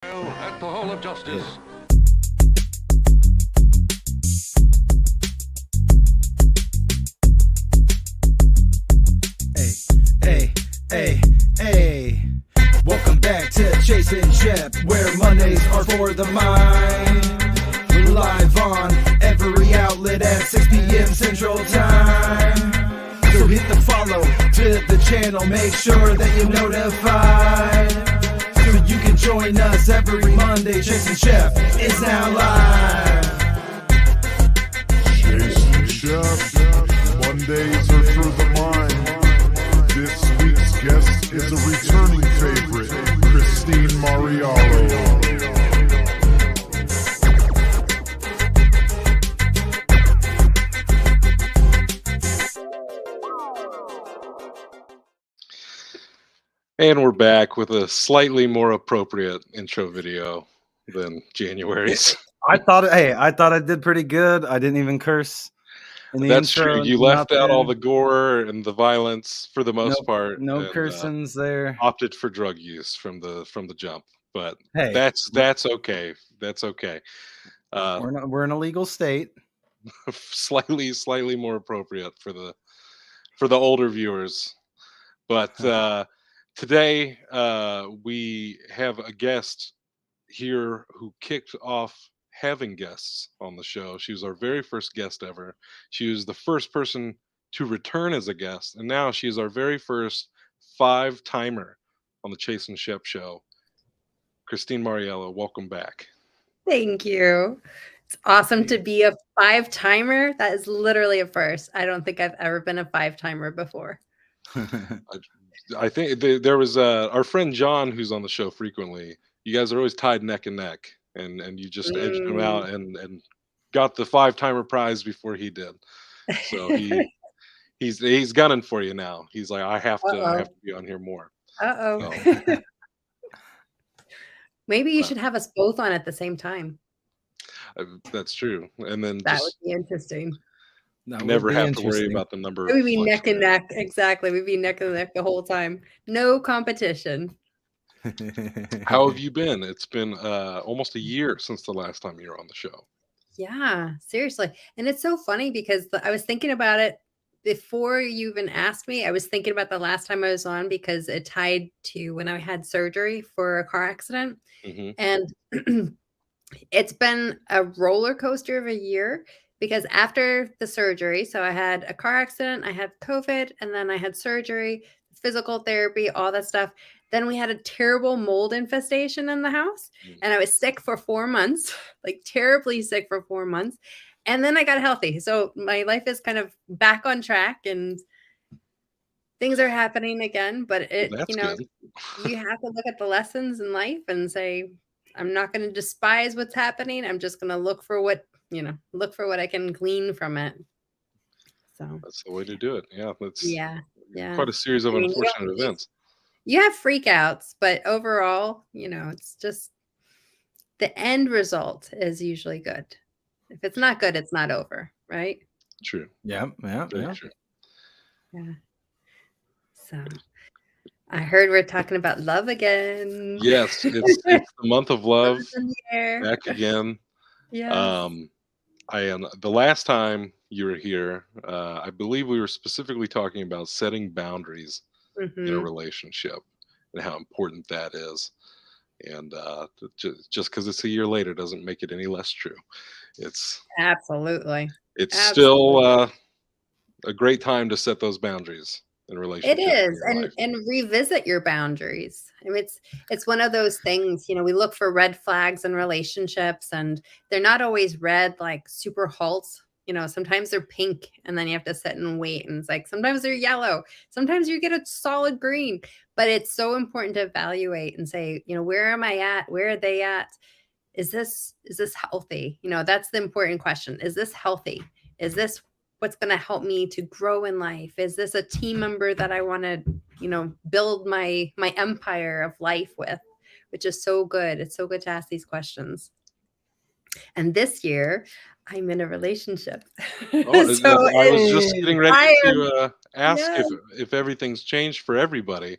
At the Hall of Justice. Hey. Welcome back to Chase Shep, where Mondays are for the mind. We're live on every outlet at 6 p.m. Central Time. So hit the follow to the channel, make sure that you're notified, so you can join us every Monday. Chase Shep is now live. Chase Shep, Mondays are for the mind. This week's guest is a returning favorite, Christine Mauriello. And we're back with a slightly more appropriate intro video than January's. I thought I did pretty good. I didn't even curse in the That's intro. true. You left out all the gore and the violence for the most part. No and, cursings there. Opted for drug use from the jump, but Hey, that's okay. That's okay. we're in a legal state. Slightly more appropriate for the older viewers, but today we have a guest here who kicked off having guests on the show. She was our very first guest ever. She was the first person to return as a guest, and now she is our very first 5-timer on the Chase and Shep show. Christine Mauriello, welcome back. Thank you. It's awesome to be a 5-timer. That is literally a first. I don't think I've ever been a 5-timer before. I think there was our friend John, who's on the show frequently. You guys are always tied neck and neck, and you just edged him out and got the 5-timer prize before he did. So he's gunning for you now. He's like, I have to be on here more. So, maybe you should have us both on at the same time. That's true. And then that would be interesting. Never have to worry about the number. We'd be neck and neck. Exactly. We'd be neck and neck the whole time. No competition. How have you been? It's been almost a year since the last time you were on the show. Yeah, seriously. And it's so funny because I was thinking about it before you even asked me. I was thinking about the last time I was on because it tied to when I had surgery for a car accident. Mm-hmm. And it's been a roller coaster of a year because after the surgery, so I had a car accident, I had COVID, and then I had surgery, physical therapy, all that stuff. Then we had a terrible mold infestation in the house, and I was sick for 4 months, like terribly sick for 4 months. And then I got healthy. So my life is kind of back on track and things are happening again. But you have to look at the lessons in life and say, I'm not going to despise what's happening. I'm just going to look for what I can glean from it. So that's the way to do it. Yeah. That's quite a series of unfortunate events. You have freakouts, but overall, it's just the end result is usually good. If it's not good, it's not over, right? True. Yeah. True. Yeah. So I heard we're talking about love again. Yes, it's the month of love. Back again. Yeah. The last time you were here, I believe we were specifically talking about setting boundaries in a relationship and how important that is. And just because it's a year later doesn't make it any less true. It's absolutely. Still a great time to set those boundaries in a relationship. It is, and revisit your boundaries. I mean, it's one of those things. We look for red flags in relationships, and they're not always red, like super halts. Sometimes they're pink, and then you have to sit and wait. And it's like sometimes they're yellow, sometimes you get a solid green. But it's so important to evaluate and say, where am I at? Where are they at? Is this healthy? That's the important question. Is this healthy? Is this what's going to help me to grow in life? Is this a team member that I want to, build my empire of life with, which is so good. It's so good to ask these questions. And this year, I'm in a relationship. So I was just getting ready to ask if everything's changed for everybody.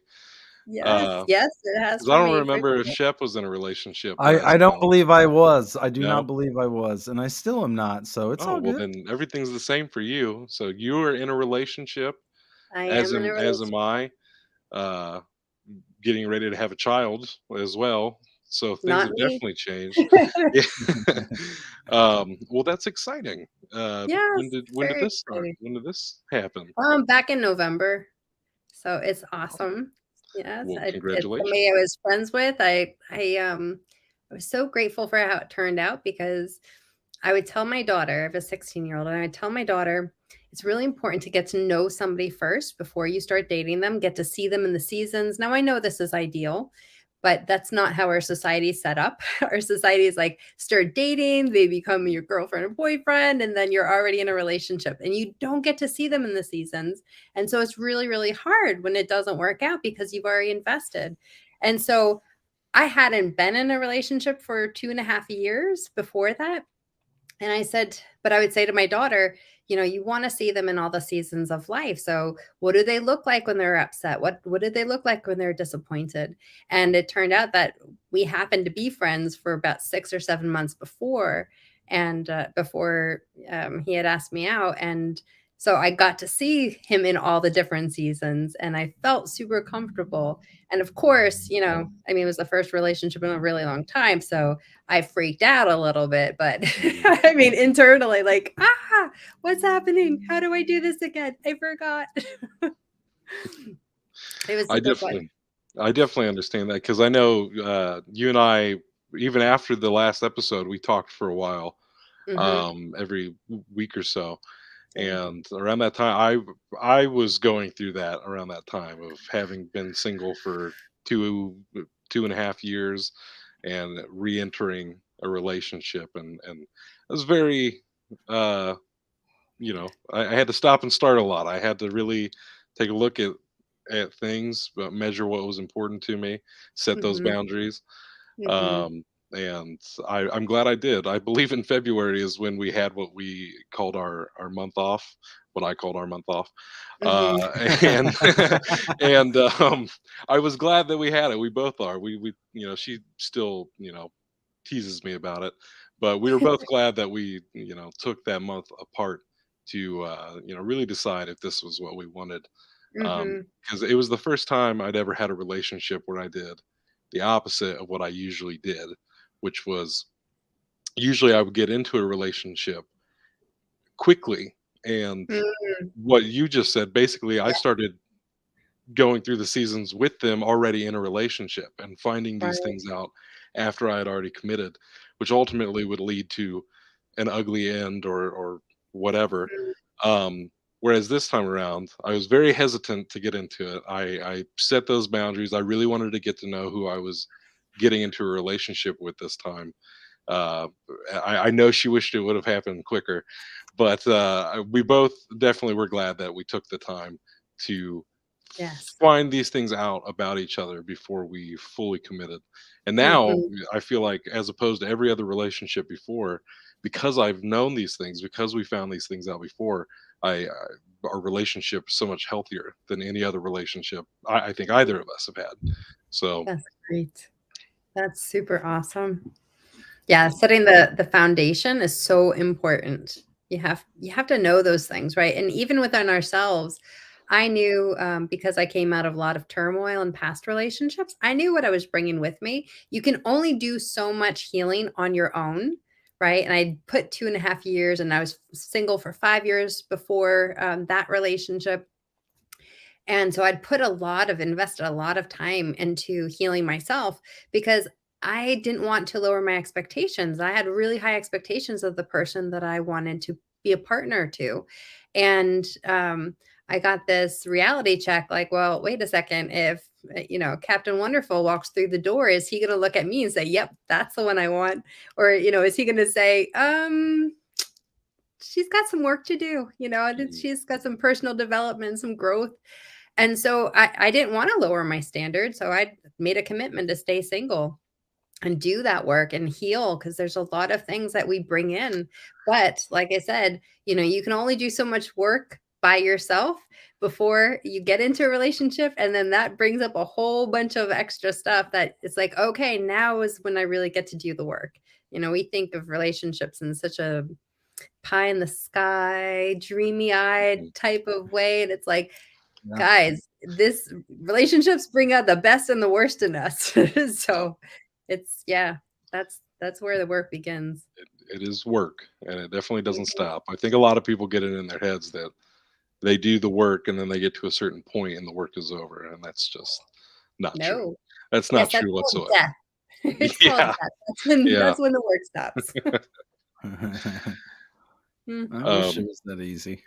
Yes, yes, it has Because I for don't me for remember if sure. Shep was in a relationship I last don't time. believe I was. I do No? not believe I was, and I still am not, so it's Oh, all well, good. then everything's the same for you. So you are in a relationship, I am in a as am relationship. I, uh, getting ready to have a child as well. So things Not have me. definitely changed. Yeah. Well, that's exciting. Yes, it's When did very this start? exciting. When did this happen? Back in November, so it's Oh, awesome. Yes, well, it's somebody I congratulations. was friends with. I was so grateful for how it turned out because I would tell my daughter, I have a 16-year-old, and I would tell my daughter, it's really important to get to know somebody first before you start dating them, get to see them in the seasons. Now, I know this is ideal, but that's not how our society is set up. Our society is like start dating, they become your girlfriend or boyfriend, and then you're already in a relationship and you don't get to see them in the seasons. And so it's really, really hard when it doesn't work out because you've already invested. And so I hadn't been in a relationship for 2.5 years before that. And I said, but I would say to my daughter, you want to see them in all the seasons of life. So what do they look like when they're upset? What did they look like when they're disappointed? And it turned out that we happened to be friends for about 6 or 7 months before, and before he had asked me out. And so I got to see him in all the different seasons, and I felt super comfortable. And of course, I mean, it was the first relationship in a really long time. So I freaked out a little bit, but Mhm. I mean, internally, like, what's happening? How do I do this again? I forgot. It was I super fun. definitely I definitely understand that because I know, you and I, even after the last episode, we talked for a while, Hmm. every week or so, Yeah. and around that time, I was going through that around that time of having been single for 2.5 years and re-entering a relationship, and it was very, uh, I had to stop and start a lot. I had to really take a look at things, but measure what was important to me, set those Hmm. boundaries. Hmm. Um, and I'm glad I did. I believe in February is when we had what we called our month off, what I called our month off, Hmm. and and I was glad that we had it. We both are. We she still teases me about it, but we were both glad that we took that month apart to really decide if this was what we wanted, Hmm. because it was the first time I'd ever had a relationship where I did the opposite of what I usually did, which was usually I would get into a relationship quickly. And Hmm. what you just said, basically, I started going through the seasons with them already in a relationship and finding these Right. things out after I had already committed, which ultimately would lead to an ugly end or whatever. Um, Whereas this time around, I was very hesitant to get into it. I set those boundaries. I really wanted to get to know who I was getting into a relationship with this time. Uh, I know she wished it would have happened quicker, but we both definitely were glad that we took the time to Yes. find these things out about each other before we fully committed. And now Hmm. I feel like, as opposed to every other relationship before, because I've known these things, because we found these things out before, our relationship is so much healthier than any other relationship I think either of us have had. So That's great. That's super awesome. Yeah, setting the foundation is so important. You have to know those things, right? And even within ourselves, I knew, because I came out of a lot of turmoil and past relationships, I knew what I was bringing with me. You can only do so much healing on your own, right? And I put 2.5 years, and I was single for 5 years before that relationship. And so I'd invested a lot of time into healing myself because I didn't want to lower my expectations. I had really high expectations of the person that I wanted to be a partner to. And I got this reality check like, well, wait a second. If, Captain Wonderful walks through the door, is he going to look at me and say, yep, that's the one I want? Or, is he going to say, she's got some work to do, and mm, she's got some personal development, some growth. And so I didn't want to lower my standards. So I made a commitment to stay single and do that work and heal because there's a lot of things that we bring in. But like I said, you can only do so much work by yourself before you get into a relationship, and then that brings up a whole bunch of extra stuff that it's like, okay, now is when I really get to do the work. We think of relationships in such a pie in the sky, dreamy eyed Mhm. type of way, and it's like, Yeah. guys, this relationships bring out the best and the worst in us. So it's, yeah, that's where the work begins. It is work, and it definitely doesn't Mhm. stop. I think a lot of people get it in their heads that they do the work and then they get to a certain point and the work is over, and that's just not true. No. That's not Yes, that's true called whatsoever. death. It's called Yeah, death. That's yeah. when the work stops. I Mhm. wish it Um, was that easy.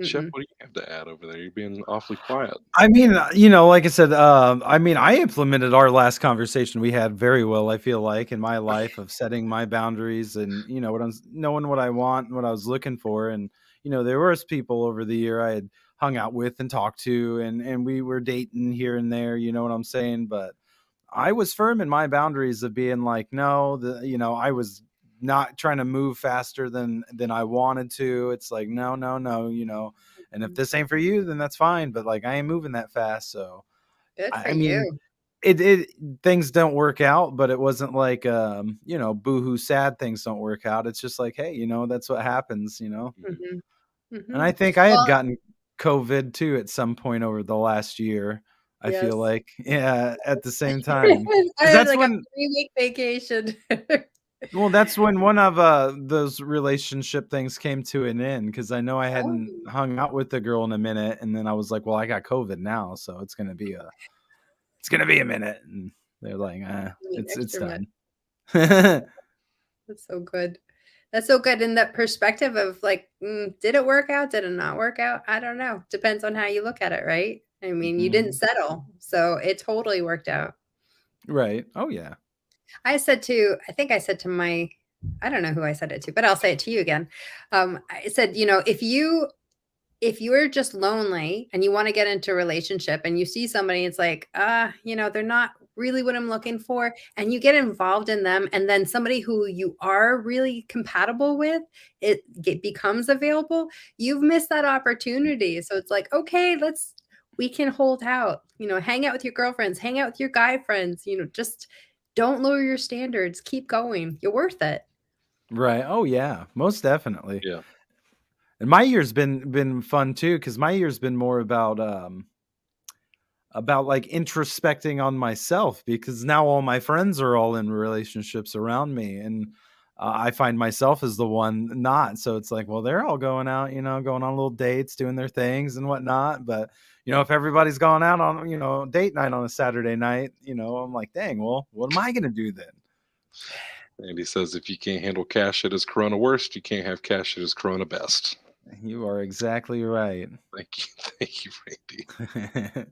Shep, Mm-mm. what do you have to add over there? You're being awfully quiet. I mean, like I said, I mean, I implemented our last conversation we had very well, I feel like, in my life of setting my boundaries and, what I'm knowing what I want and what I was looking for. And, there was people over the year I had hung out with and talked to, and we were dating here and there, you know what I'm saying? But I was firm in my boundaries of being like, no, I was not trying to move faster than I wanted to. It's like, no, no, no, and if this ain't for you, then that's fine. But like, I ain't moving that fast. So Good for I mean, you. it things don't work out, but it wasn't like boohoo sad things don't work out. It's just like, hey, that's what happens. Mhm. Mhm. And Mhm. I think I had Well, gotten COVID too at some point over the last year. I feel yes. like, yeah, at the same time. I Because had that's like a when 3-week vacation. Well, that's when one of, those relationship things came to an end because I know I Oh, hadn't hung out with the girl in a minute, and then I was like, "Well, I got COVID now, so it's gonna be a minute," and they're like, you need it's extra med. done." That's so good. That's so good in that perspective of like, did it work out? Did it not work out? I don't know. Depends on how you look at it, right? I mean, you didn't Mhm. settle, so it totally worked out. Right. Oh, yeah. I think I said to my, I don't know who I said it to, but I'll say it to you again. I said, if you're just lonely and you want to get into a relationship and you see somebody, it's like, they're not really what I'm looking for, and you get involved in them, and then somebody who you are really compatible with, becomes available, you've missed that opportunity. So it's like, okay, we can hold out, hang out with your girlfriends, hang out with your guy friends, just don't lower your standards, keep going. You're worth it. Right. Oh, yeah. Most definitely. Yeah. And my year's been fun too because my year's been more about like introspecting on myself because now all my friends are all in relationships around me, and I find myself as the one not. So it's like, well, they're all going out, going on little dates, doing their things and whatnot. But if everybody's going out on date night on a Saturday night, I'm like, dang, well, what am I gonna do then? And he says if you can't handle cash at his Corona worst, you can't have cash at his Corona best. You are exactly right. Thank you, thank you, Randy.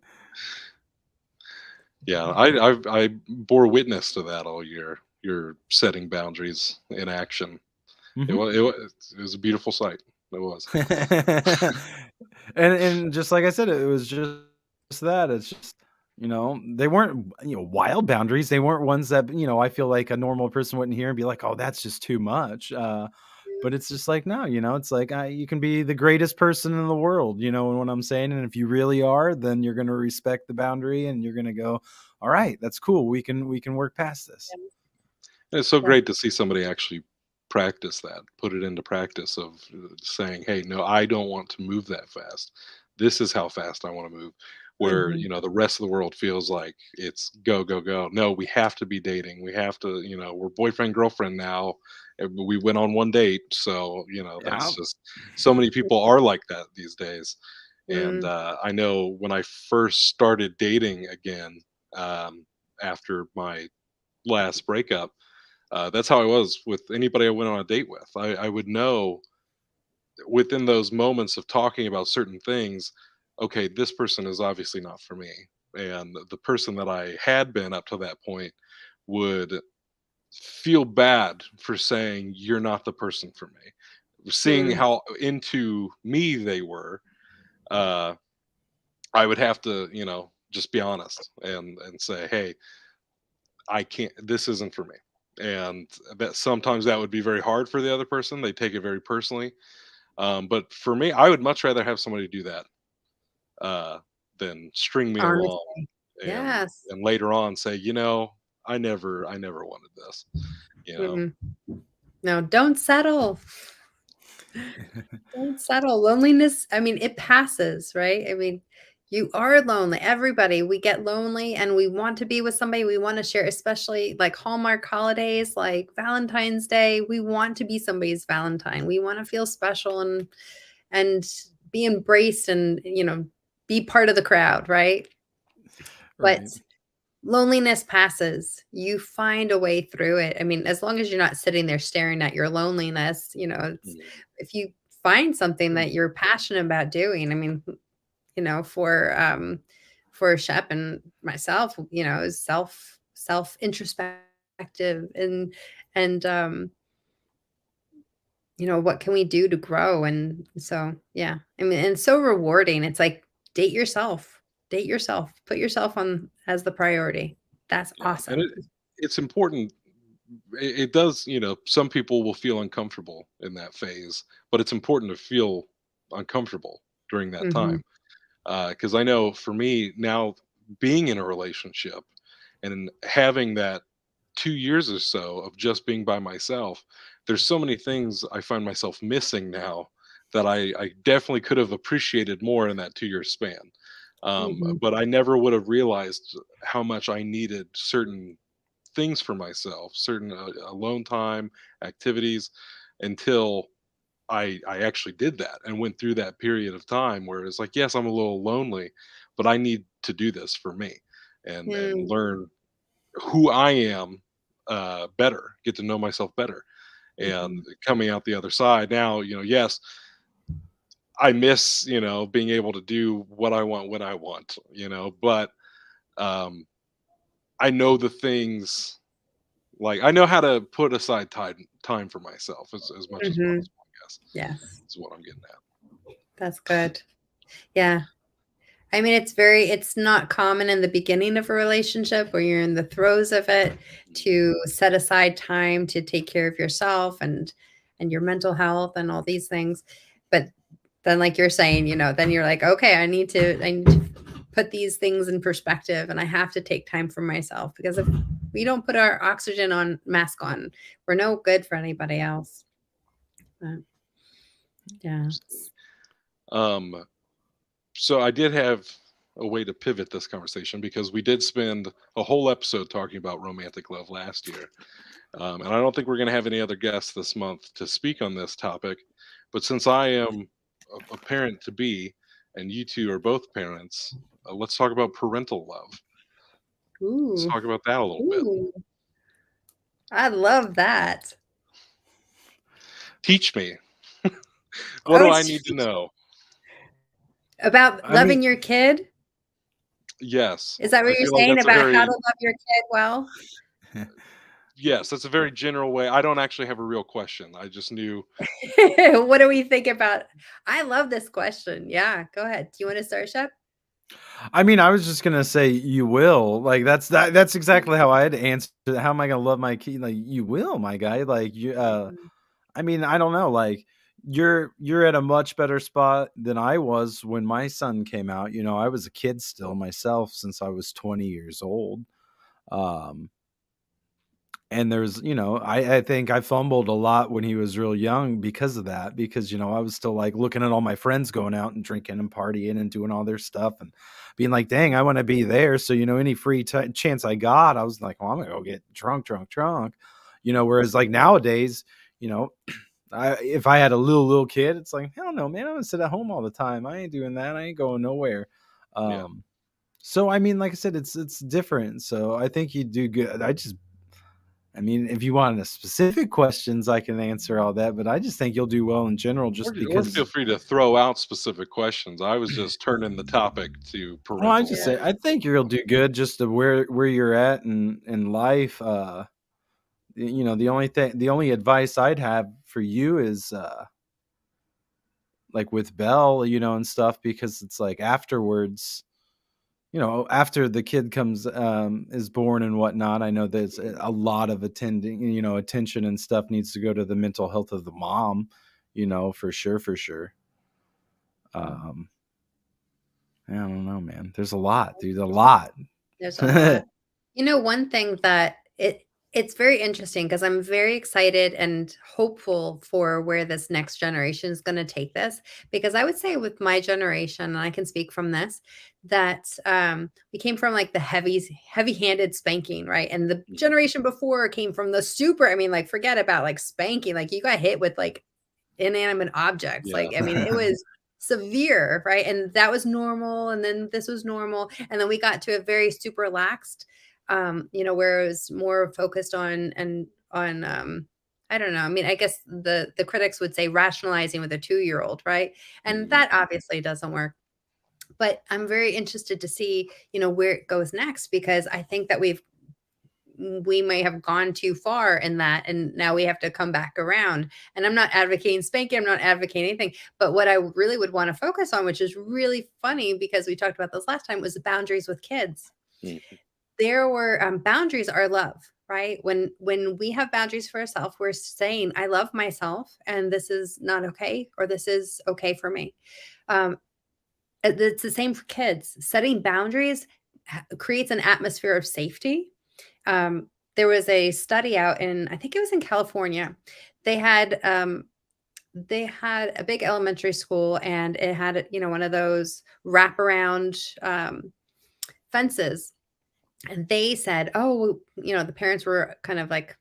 Yeah, I bore witness to that all year. You're setting boundaries in action. Mhm. It was a beautiful sight. It was. And just like I said, it was just that. It's just, they weren't, wild boundaries. They weren't ones that, I feel like a normal person wouldn't hear and be like, oh, that's just too much. But it's just like, no, it's like you can be the greatest person in the world, and what I'm saying. And if you really are, then you're going to respect the boundary and you're going to go, all right, that's cool. We can work past this. And it's so Yeah. great to see somebody actually practice that, put it into practice of saying, "Hey, no, I don't want to move that fast. This is how fast I want to move." Where Mhm. the rest of the world feels like it's go go go. No, we have to be dating. We have to, we're boyfriend girlfriend now. We went on one date, so Yeah. that's just so many people are like that these days. And Mm, I know when I first started dating again um, after my last breakup, that's how I was with anybody I went on a date with. I would know within those moments of talking about certain things, okay, this person is obviously not for me. And the person that I had been up to that point would feel bad for saying, you're not the person for me. Seeing mm, how into me they were, uh, I would have to, just be honest and say, hey, I can't, this isn't for me. And that sometimes that would be very hard for the other person. They take it very personally. But for me, I would much rather have somebody do that than string me along Honestly. and Yes. later on say, I never wanted this. You know, Mm-mm. No, don't settle. Don't settle. Loneliness, I mean, it passes, right? I mean, you are lonely. Everybody, we get lonely and we want to be with somebody. We want to share, especially like Hallmark holidays, like Valentine's Day. We want to be somebody's Valentine. We want to feel special and be embraced and, be part of the crowd, right? But Right. loneliness passes. You find a way through it. I mean, as long as you're not sitting there staring at your loneliness, if you find something that you're passionate about doing, I mean, for Shep and myself, is self introspective and what can we do to grow? And so, yeah, I mean, and so rewarding. It's like date yourself, put yourself on as the priority. That's yeah, and awesome. it's important. It does, some people will feel uncomfortable in that phase, but it's important to feel uncomfortable during that Hmm. time. Because I know for me now, being in a relationship and having that 2 years or so of just being by myself, there's so many things I find myself missing now that I definitely could have appreciated more in that 2 year span. Hmm. But I never would have realized how much I needed certain things for myself, certain alone time, activities, until I actually did that and went through that period of time where it's like, yes, I'm a little lonely, but I need to do this for me and Mm, learn who I am better, get to know myself better. And mhm. coming out the other side now, yes, I miss, being able to do what I want when I want, but um, I know the things, like I know how to put aside time for myself as much as Mhm. possible, I guess, Yes, is what I'm getting at. that's good. Yeah. I mean, it's not common in the beginning of a relationship where you're in the throes of it to set aside time to take care of yourself and your mental health and all these things. But then like you're saying, then you're like, okay, I need to put these things in perspective and I have to take time for myself because if we don't put our oxygen on mask on, we're no good for anybody else. But, yeah. Absolutely. Um, so I did have a way to pivot this conversation because we did spend a whole episode talking about romantic love last year. And I don't think we're going to have any other guests this month to speak on this topic. But since I am a parent to be, and you two are both parents, let's talk about parental love. Let's Ooh. talk about that a little bit. Ooh. I love that. Teach me. What do Oh, I need to know? about I mean, loving your kid? Yes, Is that what I you're feel like saying that's a about how to very love your kid well? yes, that's a very general way. I don't actually have a real question. I just knew. What do we think about I love this question. Yeah, go ahead. Do you want to start, Shep? I mean, I was just gonna say you will. Like that's exactly how I'd answer. How am I gonna love my kid? Like you will, my guy. Like you. Mhm. I mean, I don't know. Like you're at a much better spot than I was when my son came out. I was a kid still myself since I was 20 years old. Um, and there's, I think I fumbled a lot when he was real young because of that, because, I was still like looking at all my friends going out and drinking and partying and doing all their stuff and being like, dang, I want to be there. So, any free chance I got, I was like, well, I'm going to go get drunk, drunk, drunk, whereas like nowadays, you know, if I had a little kid, it's like, hell no, man, I'm gonna sit at home all the time. I ain't doing that. I ain't going nowhere. Yeah, So I mean, like I said, it's different. So I think you do good. I mean, if you want a specific questions, I can answer all that, but I just think you'll do well in general, just or feel because. free to throw out specific questions. I was just turning the topic to Well, I parental just love. say Yeah. I think you'll do good, just to where you're at in life. The only advice I'd have for you is like with Belle, and stuff, because it's like afterwards, after the kid comes is born and whatnot, I know there's a lot of attention and stuff needs to go to the mental health of the mom, for sure, for sure. Um, I don't know, man. There's a lot, dude. A lot. There's a lot. One thing that it's very interesting because I'm very excited and hopeful for where this next generation is going to take this. Because I would say with my generation, and I can speak from this, that we came from like the heavy-handed spanking, right? And the generation before came from the super. I mean, like forget about like spanking. Like you got hit with like inanimate objects. Yeah. Like I mean, it was severe, right? And that was normal, and then this was normal, and then we got to a very super laxed, where it was more focused on and on I don't know. I mean, I guess the critics would say rationalizing with a 2-year-old, right? And that obviously doesn't work. But I'm very interested to see, where it goes next, because I think that we may have gone too far in that, and now we have to come back around. And I'm not advocating spanking, I'm not advocating anything, but what I really would want to focus on, which is really funny because we talked about this last time, was the boundaries with kids. There were boundaries are love, right? When we have boundaries for ourselves, we're saying I love myself, and this is not okay, or this is okay for me. It's the same for kids. Setting boundaries creates an atmosphere of safety. There was a study out in, I think it was in California. They had a big elementary school, and it had, one of those wraparound fences. And they said, oh, the parents were kind of like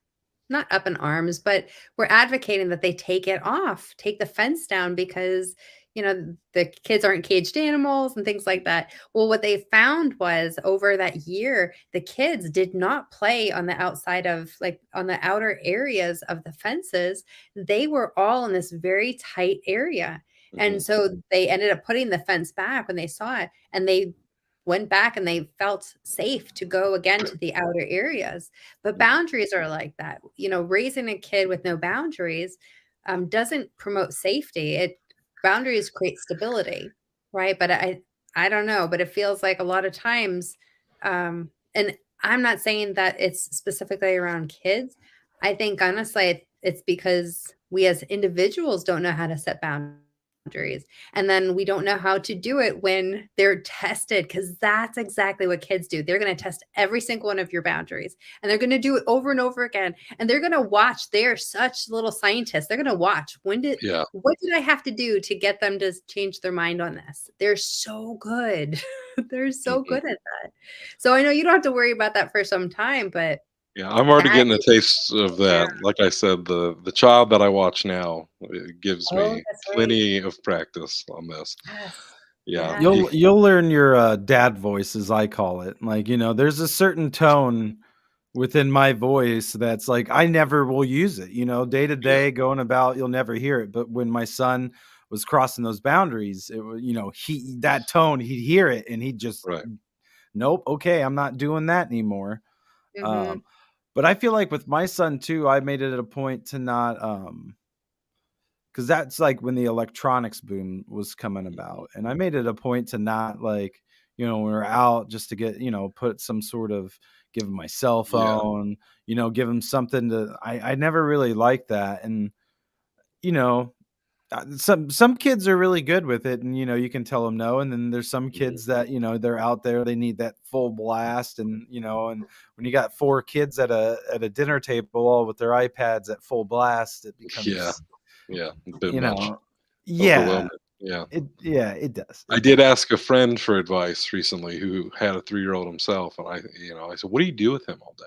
not up in arms, but we're advocating that they take it off, take the fence down, because the kids aren't caged animals and things like that. Well, what they found was over that year, the kids did not play on the outside of, like, on the outer areas of the fences. They were all in this very tight area. And so they ended up putting the fence back when they saw it, and they went back and they felt safe to go again to the outer areas. But boundaries are like that. Raising a kid with no boundaries doesn't promote safety. Boundaries create stability, right? But I don't know, but it feels like a lot of times, and I'm not saying that it's specifically around kids. I think honestly, it's because we as individuals don't know how to set boundaries. And then we don't know how to do it when they're tested, because that's exactly what kids do. They're going to test every single one of your boundaries, and they're going to do it over and over again. And they're going to watch. They're such little scientists. They're going to watch. What did I have to do to get them to change their mind on this? They're so good. They're so good at that. So I know you don't have to worry about that for some time, but Yeah, I'm already that getting a taste of that. Like I said, the child that I watch now, it gives oh, me that's right. plenty of practice on this. Yes. Yeah, Yeah. You'll learn your dad voice, as I call it. Like, there's a certain tone within my voice that's like I never will use it. Day to day going about, you'll never hear it. But when my son was crossing those boundaries, it was, that tone, he'd hear it and he'd just right. nope, okay, I'm not doing that anymore. Mhm. But I feel like with my son too, I made it a point to not because that's like when the electronics boom was coming about, and I made it a point to not, like, when we're out, just to get, put some sort of, give him my cell Yeah, phone, give him something to, I never really liked that. And you know some kids are really good with it, and you can tell them no. And then there's some kids that, they're out there, they need that full blast. And and when you got 4 kids at a dinner table all with their iPads at full blast, it yeah, becomes, yeah. A bit you much, know yeah, overwhelming. Yeah. it does, I did ask a friend for advice recently who had a 3-year-old himself, and I said, "What do you do with him all day?"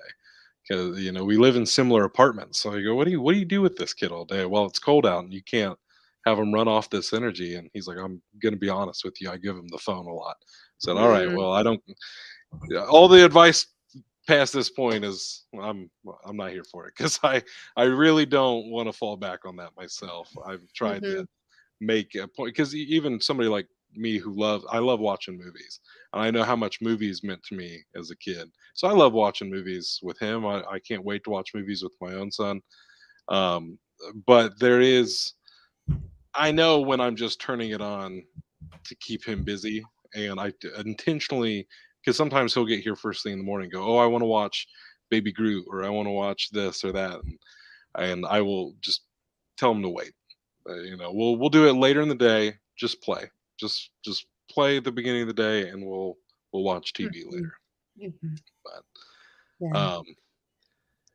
Because we live in similar apartments. So I go, "What do you do with this kid all day?" Well, it's cold out, and you can't have him run off this energy. And he's like, "I'm gonna be honest with you. I give him the phone a lot." I said, "All right, Mm, well, I don't. Yeah, all the advice past this point is I'm not here for it because I really don't want to fall back on that myself. I've tried to mhm, make a point because even somebody like me who I love watching movies, and I know how much movies meant to me as a kid. So I love watching movies with him. I can't wait to watch movies with my own son. Um, but I know when I'm just turning it on to keep him busy, and intentionally, because sometimes he'll get here first thing in the morning and go, "Oh, I want to watch Baby Groot," or "I want to watch this or that," and I will just tell him to wait. we'll do it later in the day. Just play. Just play at the beginning of the day, and we'll watch TV Mhm. later. Mhm. But Yeah. um,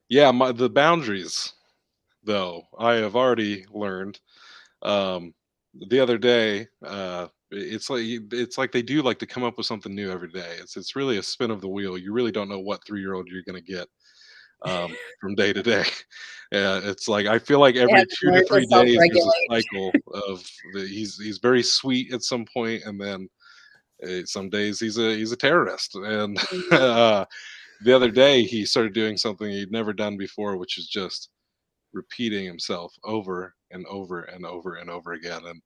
yeah, the boundaries though I have already learned. Um, the other day, it's like they do like to come up with something new every day. It's really a spin of the wheel. You really don't know what 3-year-old you're going to get from day to day. It's like I feel like They every have to two to learn to three days there's a self-regulate. cycle of he's very sweet at some point, and then some days he's a terrorist. And Mhm. the other day he started doing something he'd never done before, which is just repeating himself over and over and over and over again. And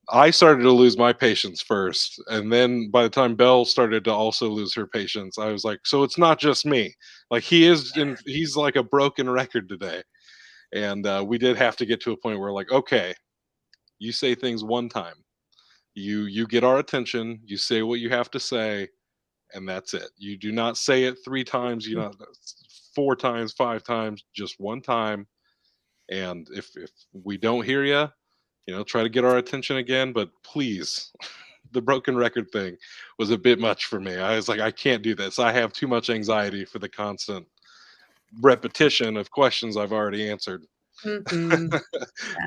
I started to lose my patience first, and then by the time Belle started to also lose her patience, I was like, "So it's not just me. Like he's like a broken record today." And we did have to get to a point where, like, okay, you say things one time, you get our attention, you say what you have to say, and that's it. You do not say it 3 times, you not 4 times, 5 times, just one time. And if we don't hear you, try to get our attention again. But please, the broken record thing was a bit much for me. I was like, I can't do this. I have too much anxiety for the constant repetition of questions I've already answered. Mhm.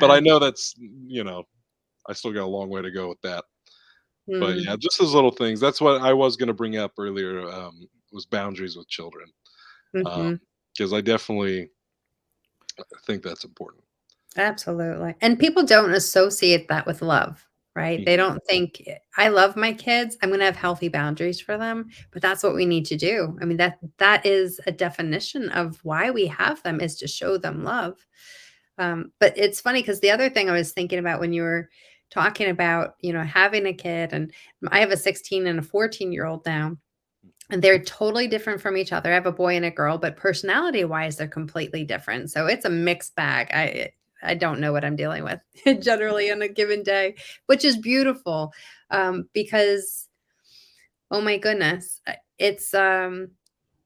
But Yeah. I know I still got a long way to go with that. But Mm. yeah, just those little things. That's what I was going to bring up earlier. Was boundaries with children, Mhm. because I definitely think that's important. Absolutely. And people don't associate that with love, right? They Mhm. don't think, I love my kids, I'm gonna have healthy boundaries for them, but that's what we need to do. I mean, that is a definition of why we have them, is to show them love. But it's funny because the other thing I was thinking about when you were talking about, having a kid, and I have a 16 and a 14-year-old now, and they're totally different from each other. I have a boy and a girl, but personality-wise, they're completely different. So it's a mixed bag. I don't know what I'm dealing with generally on a given day, which is beautiful, because, oh my goodness,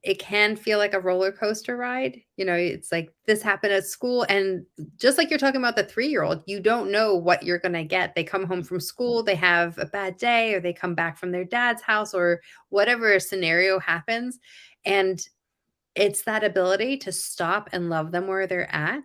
it can feel like a roller coaster ride. It's like this happened at school. And just like you're talking about the 3-year-old, you don't know what you're going to get. They come home from school, they have a bad day, or they come back from their dad's house, or whatever scenario happens. And it's that ability to stop and love them where they're at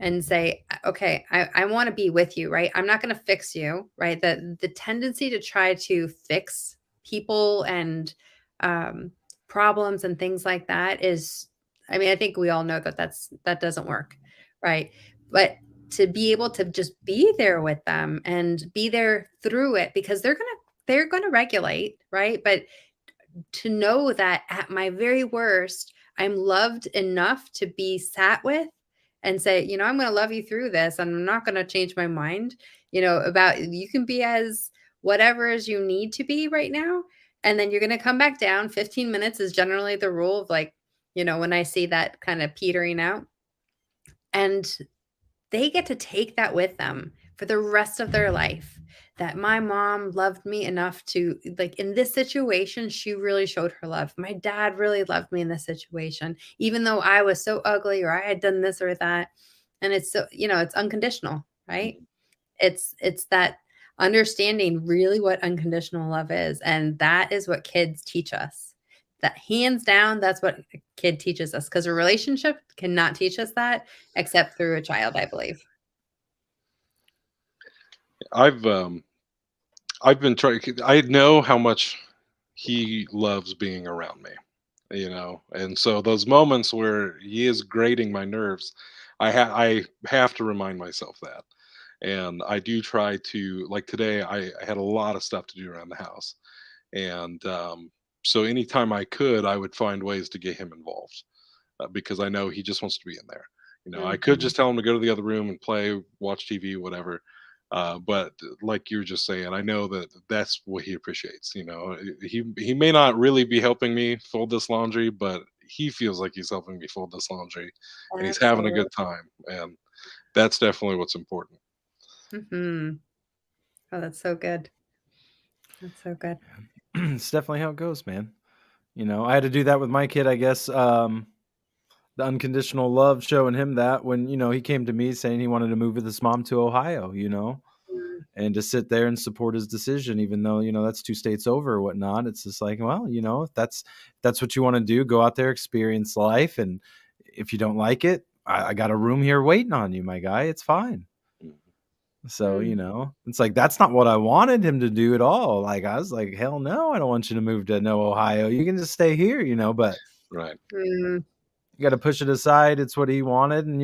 and say, okay, I want to be with you, right? I'm not going to fix you, right? The tendency to try to fix people and um, problems and things like that is, I mean, I think we all know that doesn't work, right? But to be able to just be there with them and be there through it, because they're gonna regulate, right? But to know that at my very worst, I'm loved enough to be sat with and say, I'm going to love you through this. And I'm not going to change my mind, about, you can be as whatever as you need to be right now. And then you're going to come back down. 15 minutes is generally the rule of, like, when I see that kind of petering out. And they get to take that with them for the rest of their life, that my mom loved me enough to, like, in this situation, she really showed her love. My dad really loved me in this situation, even though I was so ugly, or I had done this or that. And it's so, it's unconditional, right? Mhm. It's that understanding really what unconditional love is. And that is what kids teach us. That hands down, that's what a kid teaches us, because a relationship cannot teach us that except through a child, I believe. I've I've been trying. I know how much he loves being around me, and so those moments where he is grating my nerves, I have to remind myself that, and I do try to, like today. I had a lot of stuff to do around the house, and so anytime I could, I would find ways to get him involved, because I know he just wants to be in there. I could Mhm. just tell him to go to the other room and play, watch TV, whatever. But like you were just saying, I know that that's what he appreciates. He may not really be helping me fold this laundry, but he feels like he's helping me fold this laundry, and he's having a Absolutely. good time, and that's definitely what's important. Mhm. Oh, that's so good. That's so good. It's definitely how it goes, man. I had to do that with my kid, I guess. the unconditional love, showing him that when, he came to me saying he wanted to move with his mom to Ohio, Mm, and to sit there and support his decision, even though, that's 2 states over or whatnot. It's just like, well, if that's what you want to do, go out there, experience life. And if you don't like it, I got a room here waiting on you, my guy. It's fine. Mhm. So, mm, it's like, that's not what I wanted him to do at all. Like, I was like, hell no, I don't want you to move to Ohio. You can just stay here, but Right. mm, you got to push it aside. It's what he wanted. And,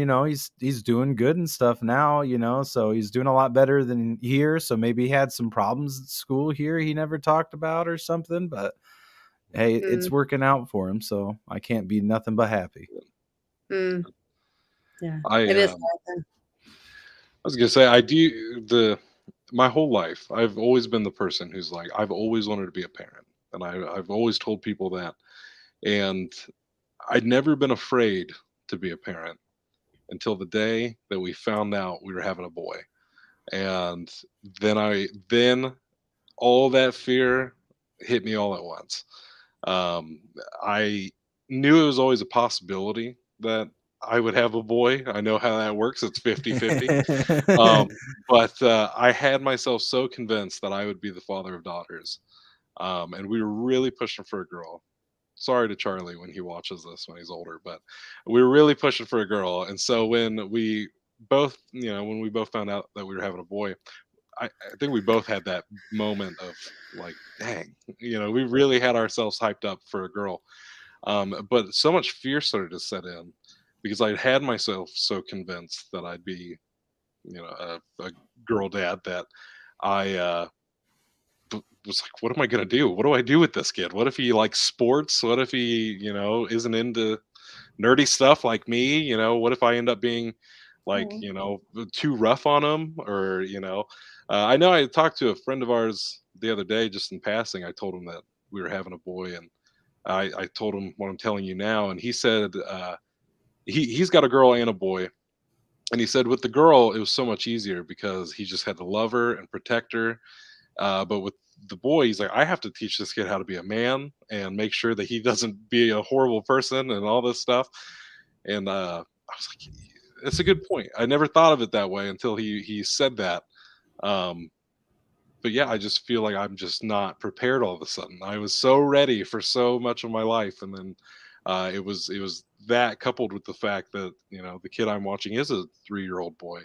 he's doing good and stuff now, so he's doing a lot better than here. So maybe he had some problems at school here he never talked about or something, but hey, it's mm, working out for him. So I can't be nothing but happy. mm. Yeah, I it is hard. was gonna say I do my whole life. I've always been the person who's like I've always wanted to be a parent, and I've always told people that, and I'd never been afraid to be a parent until the day that we found out we were having a boy, and then all that fear hit me all at once. Um, I knew it was always a possibility that I would have a boy. I know how that works. It's 50-50. Um, but I had myself so convinced that I would be the father of daughters. And we were really pushing for a girl. Sorry to Charlie when he watches this when he's older, but we were really pushing for a girl. And so when we both found out that we were having a boy, I think we both had that moment of like, dang, we really had ourselves hyped up for a girl. But so much fear started to set in because I had myself so convinced that I'd be, a girl dad that I was like, what am I gonna do? What do I do with this kid? What if he likes sports? What if he, isn't into nerdy stuff like me? What if I end up being like, Oh, too rough on him? Or, I know I talked to a friend of ours the other day, just in passing. I told him that we were having a boy, and I told him what I'm telling you now, and he said he's got a girl and a boy, and he said with the girl it was so much easier because he just had to love her and protect her. But with the boy, he's like, I have to teach this kid how to be a man and make sure that he doesn't be a horrible person and all this stuff. And I was like, it's a good point. I never thought of it that way until he said that. Um, but yeah, I just feel like I'm just not prepared all of a sudden. I was so ready for so much of my life, and then it was that coupled with the fact that the kid I'm watching is a 3-year-old boy,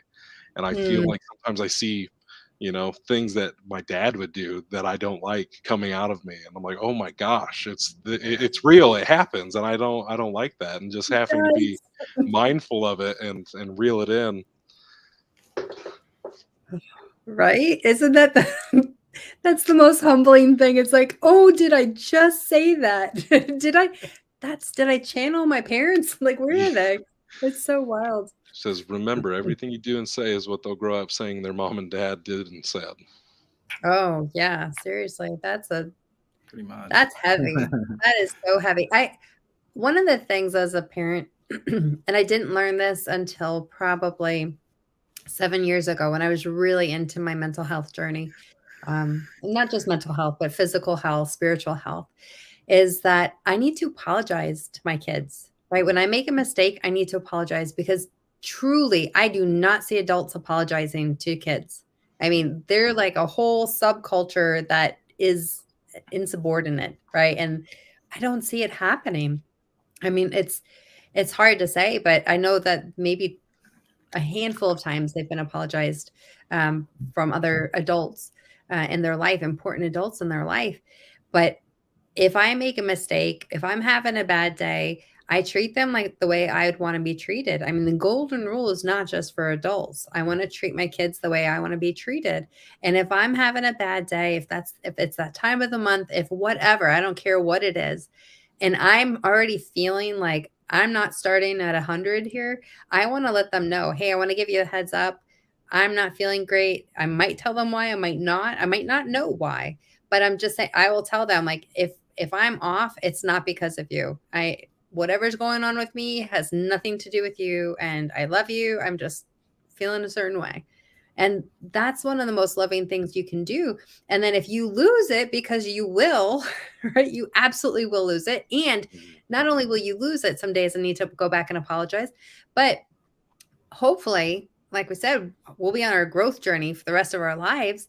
and I feel mm. like sometimes I see things that my dad would do that I don't like coming out of me, and I'm like, oh my gosh, it's real, it happens, and I don't like that, and just having to be Yes. mindful of it and reel it in. Right? Isn't that that's the most humbling thing. It's like, "Oh, did I just say that? Did I channel my parents? Like, where are they?" It's so wild. Says, remember, everything you do and say is what they'll grow up saying their mom and dad did and said. Oh, yeah, seriously, Pretty much. that's heavy. That is so heavy. I One of the things as a parent, and I didn't learn this until probably 7 years ago when I was really into my mental health journey, not just mental health, but physical health, spiritual health, is that I need to apologize to my kids, right? When I make a mistake, I need to apologize because truly, I do not see adults apologizing to kids. I mean, they're like a whole subculture that is insubordinate, right? And I don't see it happening. I mean, it's hard to say, but I know that maybe a handful of times they've been apologized from other adults in their life, important adults in their life. But if I make a mistake, if I'm having a bad day, I treat them like the way I would want to be treated. I mean, the golden rule is not just for adults. I want to treat my kids the way I want to be treated. And if I'm having a bad day, if it's that time of the month, if whatever, I don't care what it is, and I'm already feeling like I'm not starting at 100 here, I want to let them know, hey, I want to give you a heads up. I'm not feeling great. I might tell them why, I might not. I might not know why, but I'm just saying I will tell them like if I'm off, it's not because of you. Whatever's going on with me has nothing to do with you, and I love you. I'm just feeling a certain way. And that's one of the most loving things you can do. And then if you lose it, because you will, right? You absolutely will lose it. And not only will you lose it some days and need to go back and apologize, but hopefully, like we said, we'll be on our growth journey for the rest of our lives.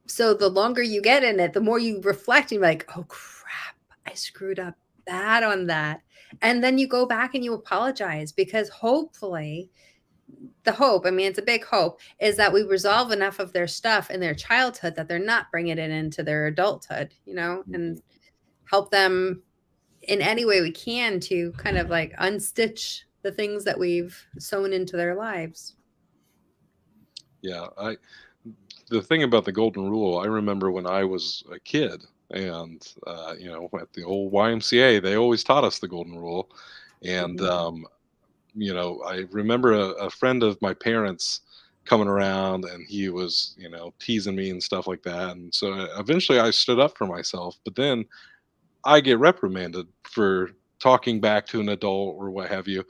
So the longer you get in it, the more you reflect and you're like, oh crap, I screwed up bad on that. And then you go back and you apologize, because hopefully the hope, I mean, it's a big hope, is that we resolve enough of their stuff in their childhood that they're not bringing it into their adulthood, and help them in any way we can to kind of like unstitch the things that we've sewn into their lives. Yeah, the thing about the golden rule, I remember when I was a kid, and at the old YMCA, they always taught us the golden rule, and I remember a friend of my parents coming around, and he was teasing me and stuff like that, and so eventually I stood up for myself, but then I get reprimanded for talking back to an adult or what have you.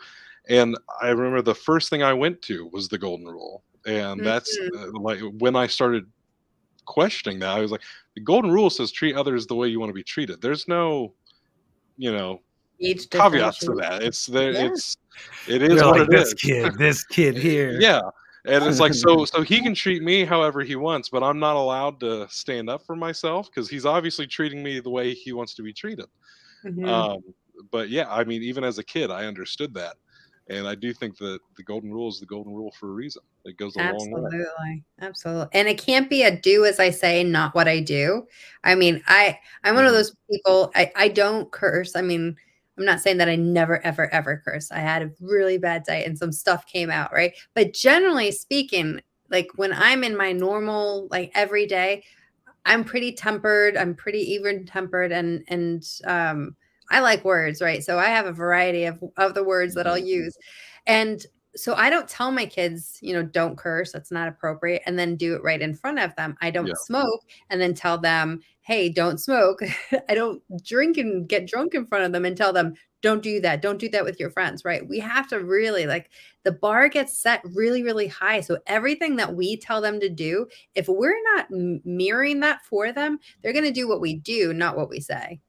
And I remember the first thing I went to was the golden rule. And that's Mhm. like when I started questioning that, I was like, the golden rule says treat others the way you want to be treated. There's no, you know, Age caveats to differentiate. that. It's there, Yeah. it is They're what like it is. this kid here. Yeah. And it's like so he can treat me however he wants, but I'm not allowed to stand up for myself because he's obviously treating me the way he wants to be treated. Mhm. Um, but yeah, I mean, even as a kid, I understood that, and I do think that the golden rule is the golden rule for a reason. It goes a long way. Absolutely. Absolutely. And it can't be a do as I say, not what I do. I mean, I'm one of Mhm. those people, I don't curse. I mean, I'm not saying that I never, ever, ever curse. I had a really bad day and some stuff came out, right? But generally speaking, like when I'm in my normal, like every day, I'm pretty tempered. I'm pretty even tempered, and I like words, right? So I have a variety of the words that I'll Mhm. use. And so I don't tell my kids, don't curse, that's not appropriate, and then do it right in front of them. I Yeah, don't smoke and then tell them, "Hey, don't smoke." I don't drink and get drunk in front of them and tell them, "Don't do that. Don't do that with your friends," right? We have to really like the bar gets set really, really high. So everything that we tell them to do, if we're not mirroring that for them, they're going to do what we do, not what we say.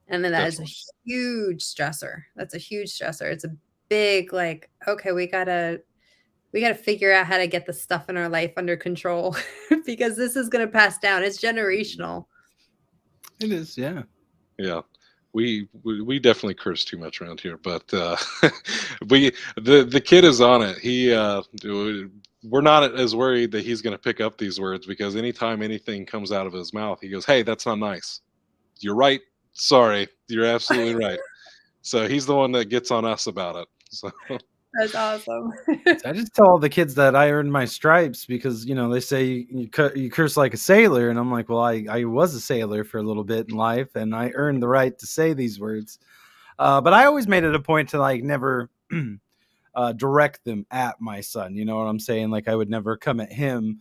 And then that is a definitely. huge stressor. That's a huge stressor. It's a big like, okay, we got to figure out how to get the stuff in our life under control because this is going to pass down. It's generational. It is, yeah. Yeah. We definitely curse too much around here, but we the kid is on it. We're not as worried that he's going to pick up these words because anytime anything comes out of his mouth, he goes, "Hey, that's not nice. You're right. Sorry. You're absolutely right." So he's the one that gets on us about it. So That's awesome. I just tell all the kids that I earned my stripes because they say you curse like a sailor, and I'm like, well, I was a sailor for a little bit in life, and I earned the right to say these words. But I always made it a point to like never direct them at my son. You know what I'm saying? Like I would never come at him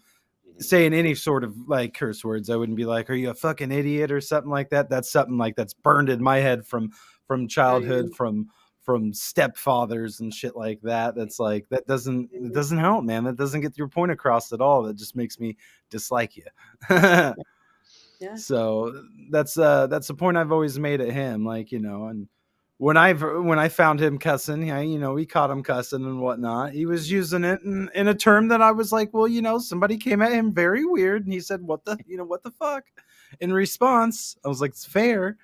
saying any sort of like curse words. I wouldn't be like, "Are you a fucking idiot?" or something like that. That's something like that's burned in my head from childhood, Mm, from stepfathers and shit like that. That's like it doesn't help, man. That doesn't get your point across at all. That just makes me dislike you. yeah. So that's the point I've always made at him, like and when I found him cussing, yeah, we caught him cussing and whatnot. He was using it in a term that I was like, well, somebody came at him very weird, and he said, what the fuck? In response, I was like, it's fair,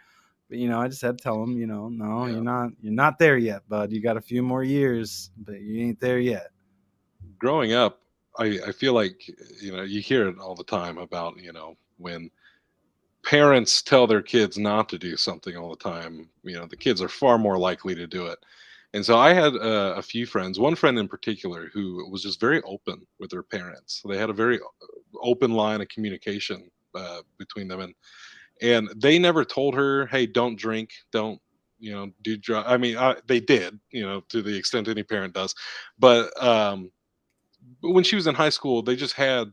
but I just had to tell him, no, yeah, you're not there yet, bud. You got a few more years, but you ain't there yet. growing up, I feel like you hear it all the time about when parents tell their kids not to do something all the time, the kids are far more likely to do it. And so I had a few friends, one friend in particular, who was just very open with their parents. They had a very open line of communication between them, and they never told her, "Hey, don't drink, don't do drugs." I mean, they did, to the extent any parent does, but when she was in high school, they just had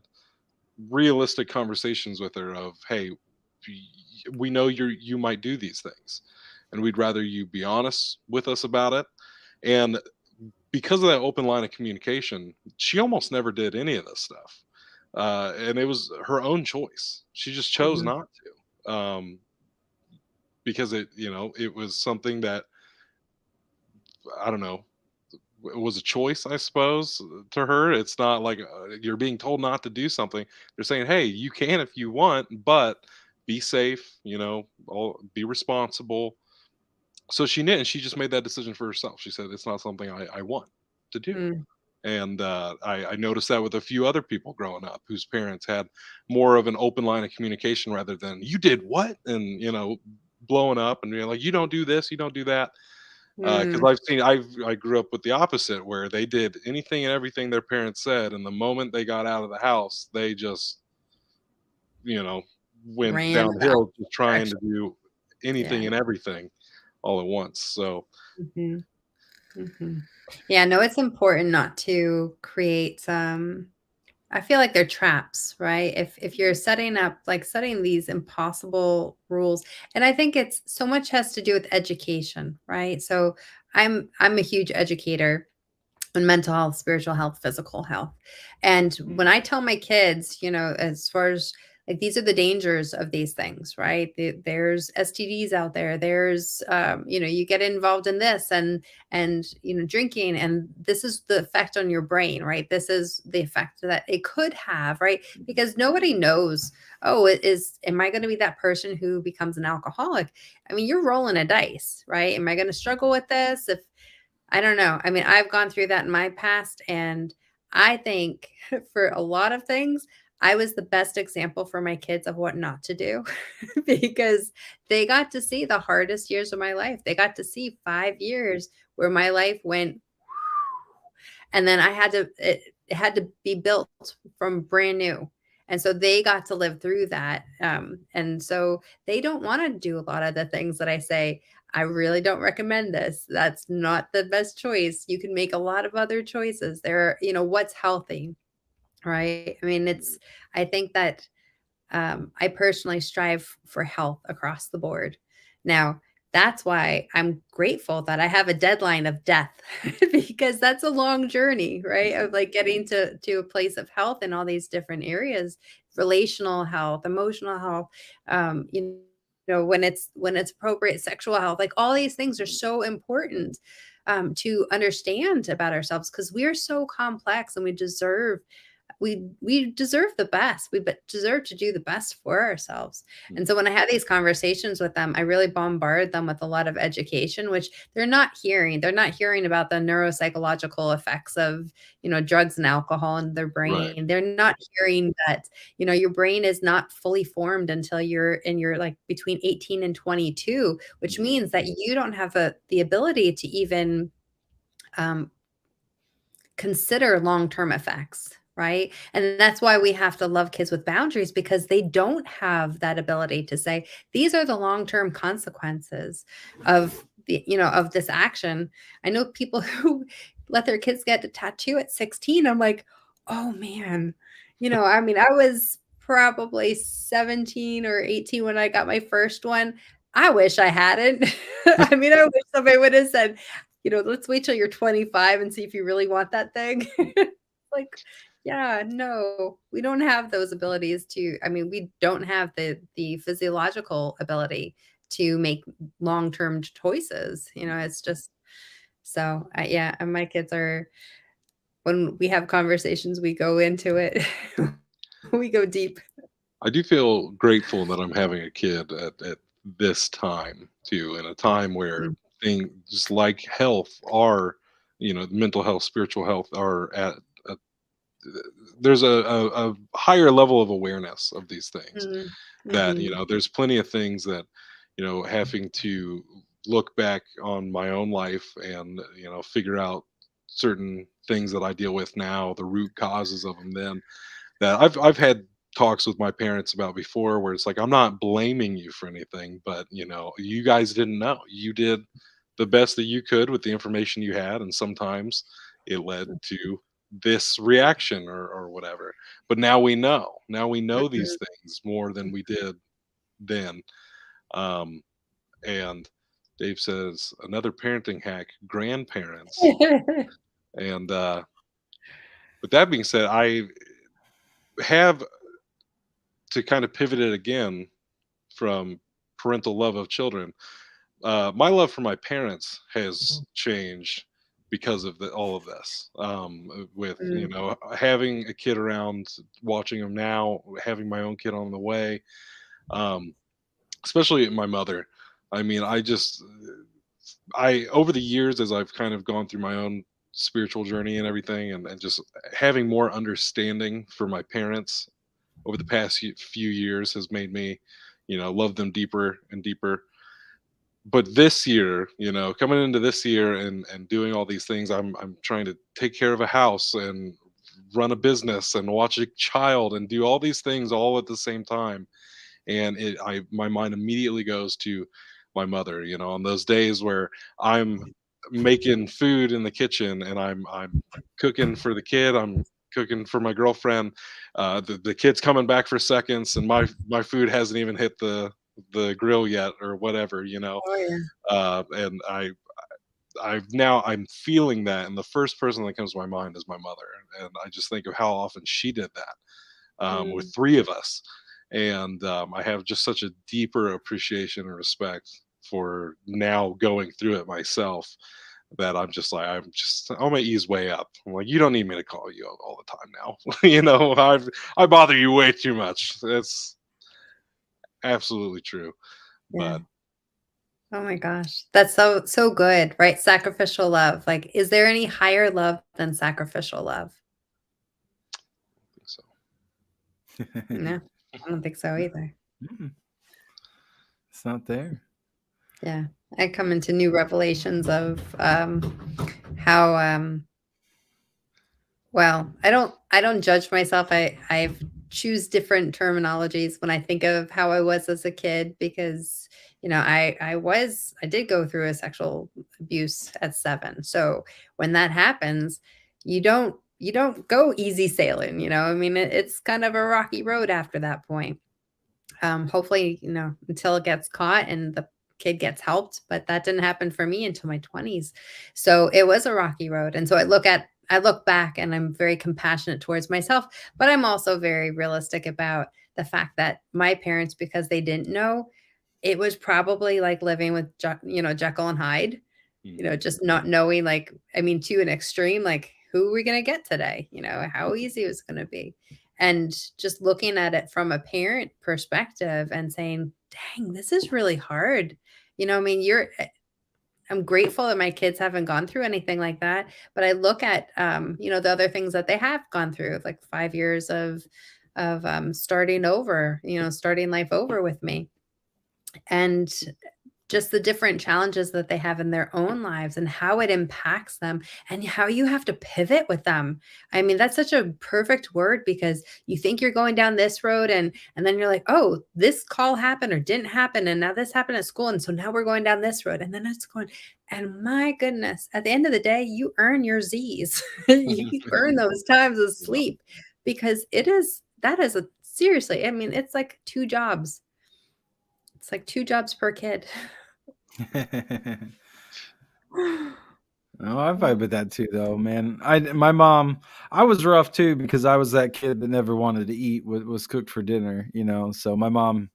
realistic conversations with her of, "Hey, we know you might do these things, and we'd rather you be honest with us about it." And because of that open line of communication, she almost never did any of this stuff. And it was her own choice. She just chose Mhm. not to. Because it was something that, I don't know, it was a choice, I suppose, to her. It's not like you're being told not to do something. They're saying, "Hey, you can if you want, but be safe. Be responsible." So she did, and she just made that decision for herself. She said, "It's not something I want to do." Mm. And I noticed that with a few other people growing up whose parents had more of an open line of communication rather than "you did what," and blowing up and being like, "You don't do this, you don't do that." Because Mm. I grew up with the opposite, where they did anything and everything their parents said, and the moment they got out of the house, they just you know went Ran in the opposite downhill, just trying to direction. do anything Yeah. and everything all at once. So Mhm. Mhm. Yeah, no, it's important not to create I feel like they're traps, right? If you're setting these impossible rules, and I think it's so much has to do with education, right? So I'm a huge educator on mental health, spiritual health, physical health. And when I tell my kids, as far as like these are the dangers of these things, right? There's STDs out there. There's, you get involved in this and drinking, and this is the effect on your brain, right? This is the effect that it could have, right? Because nobody knows. Oh, am I going to be that person who becomes an alcoholic? I mean, you're rolling a dice, right? Am I going to struggle with this? If I don't know. I mean, I've gone through that in my past, and I think for a lot of things, I was the best example for my kids of what not to do because they got to see the hardest years of my life. They got to see 5 years where my life went, and then it had to be built from brand new. And so they got to live through that. And so they don't want to do a lot of the things that I say. I really don't recommend this. That's not the best choice. You can make a lot of other choices. What's healthy, right? I mean, I think that I personally strive for health across the board. Now, that's why I'm grateful that I have a deadline of death because that's a long journey, right? Of like getting to a place of health in all these different areas, relational health, emotional health, when it's appropriate, sexual health, like all these things are so important to understand about ourselves because we are so complex and we deserve the best. Deserve to do the best for ourselves. And so when I have these conversations with them, I really bombard them with a lot of education, which they're not hearing. They're not hearing about the neuropsychological effects of, drugs and alcohol in their right. brain. They're not hearing that, your brain is not fully formed until you're like between 18 and 22, which means that you don't have the ability to even um, consider long-term effects, right? And that's why we have to love kids with boundaries because they don't have that ability to say, these are the long-term consequences of this action. I know people who let their kids get a tattoo at 16. I'm like, oh man. I mean, I was probably 17 or 18 when I got my first one. I wish I hadn't. I mean, I wish somebody would have said, let's wait till you're 25 and see if you really want that thing. Like, yeah, no, we don't have those abilities I mean, we don't have the physiological ability to make long-term choices. It's just so yeah, and my kids when we have conversations, we go into it. We go deep. I do feel grateful that I'm having a kid at this time too, in a time where Mm. things like health are, mental health, spiritual health are at a, there's a higher level of awareness of these things. Mm. That Mhm. there's plenty of things that having to look back on my own life and figure out certain things that I deal with now, the root causes of them. Then that I've had talks with my parents about before where it's like, I'm not blaming you for anything, but you guys didn't know. You did the best that you could with the information you had, and sometimes it led to this reaction or whatever. But now we know. Now we know these things more than we did then. Um, and Dave says another parenting hack: grandparents. And with that being said, I have to kind of pivot it again from parental love of children. My love for my parents has changed because of all of this. With Mm, having a kid around, watching them now, having my own kid on the way, um, especially my mother. I mean, I over the years as I've kind of gone through my own spiritual journey and everything, and just having more understanding for my parents over the past few years has made me, love them deeper and deeper. But this year, coming into this year and doing all these things, I'm trying to take care of a house and run a business and watch a child and do all these things all at the same time. And my mind immediately goes to my mother, on those days where I'm making food in the kitchen and I'm cooking for the kid, I'm cooking for my girlfriend. The kid's coming back for seconds and my food hasn't even hit the grill yet or whatever. oh yeah. And I'm feeling that, and the first person that comes to my mind is my mother, and I just think of how often she did that, with Mm, three of us. And I have just such a deeper appreciation and respect for now going through it myself, that I'm just like, I'm gonna ease way up. I'm like, you don't need me to call you all the time now. I bother you way too much. That's absolutely true. yeah. But Oh my gosh. That's so good, right? Sacrificial love. Like, is there any higher love than sacrificial love? so No, I don't think so either. Mm, it's not there. Yeah. I come into new revelations of how well, I don't judge myself. I choose different terminologies when I think of how I was as a kid because I did go through a sexual abuse at 7. So when that happens, you don't go easy sailing, I mean it's kind of a rocky road after that point. Hopefully, until it gets caught and the kid gets helped, but that didn't happen for me until my 20s. So it was a rocky road. And so I look back and I'm very compassionate towards myself, but I'm also very realistic about the fact that my parents, because they didn't know, it was probably like living with Jekyll and Hyde, mhm. just not knowing, like, I mean, to an extreme, like, who are we going to get today? How easy it was going to be. And just looking at it from a parent perspective and saying, dang, this is really hard. I mean, I'm grateful that my kids haven't gone through anything like that. But I look at, the other things that they have gone through, like 5 years of starting over, starting life over with me. And just the different challenges that they have in their own lives and how it impacts them and how you have to pivot with them. I mean, that's such a perfect word because you think you're going down this road and then you're like, "Oh, this call happened or didn't happen and now this happened at school and so now we're going down this road." And then it's going, and my goodness, at the end of the day, you earn your Z's. You earn those times of Yeah. sleep because that is a seriously, I mean, it's like two jobs. It's like two jobs per kid. Oh, I vibe with that too, though, man. My mom, I was rough too because I was that kid that never wanted to eat what was cooked for dinner, So my mom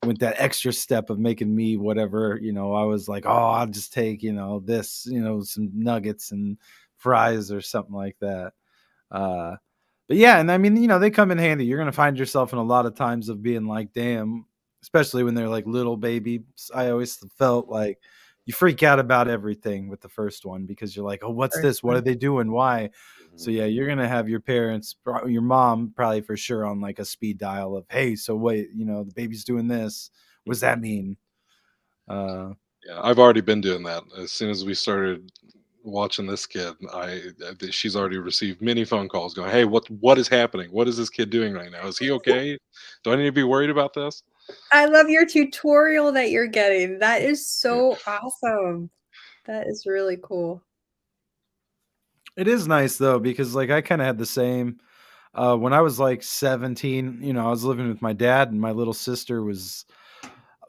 went that extra step of making me whatever, I was like, oh, I'll just take, this, some nuggets and fries or something like that. Uh, but yeah, and I mean, they come in handy. You're gonna find yourself in a lot of times of being like, damn, especially when they're like little babies. I always felt like you freak out about everything with the first one because you're like, oh, what's First this? What are one. they doing? Why? So Mhm. yeah, you're gonna have your parents, your mom, probably for sure on like a speed dial of, hey, so wait, the baby's doing this. What does that Mhm. mean? Uh, Yeah, I've already been doing that. As soon as we started watching this kid, she's already received many phone calls going, "Hey, what is happening? What is this kid doing right now? Is he okay? Do I need to be worried about this?" I love your tutorial that you're getting. That is Yeah. so awesome. That is really cool. it is nice though because like I kind of had the same. When I was like 17, I was living with my dad, and my little sister was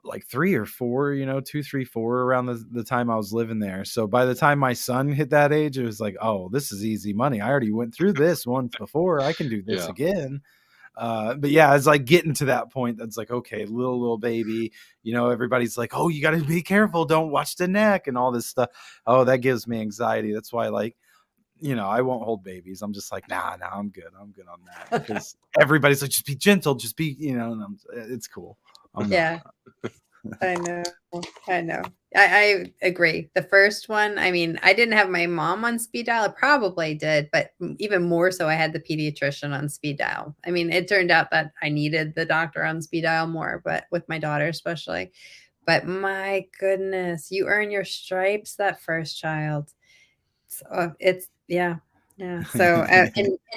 like 3 or 4, 2, 3, 4 around the time I was living there. So by the time my son hit that age, it was like, oh, this is easy money. I already went through this once before. I can do this Yeah. again. But yeah, it's like getting to that point. That's like, okay, little baby, everybody's like, oh, you got to be careful. Don't watch the neck and all this stuff. Oh, that gives me anxiety. That's why, like, I won't hold babies. I'm just like, nah, I'm good. I'm good on that, because everybody's like, just be gentle, just be, and it's cool. I'm Yeah. I know. I know. I agree. The first one, I mean, I didn't have my mom on speed dial. I probably did, but even more so, I had the pediatrician on speed dial. I mean, it turned out that I needed the doctor on speed dial more, but with my daughter especially. But my goodness, you earn your stripes that first child. So it's yeah. So and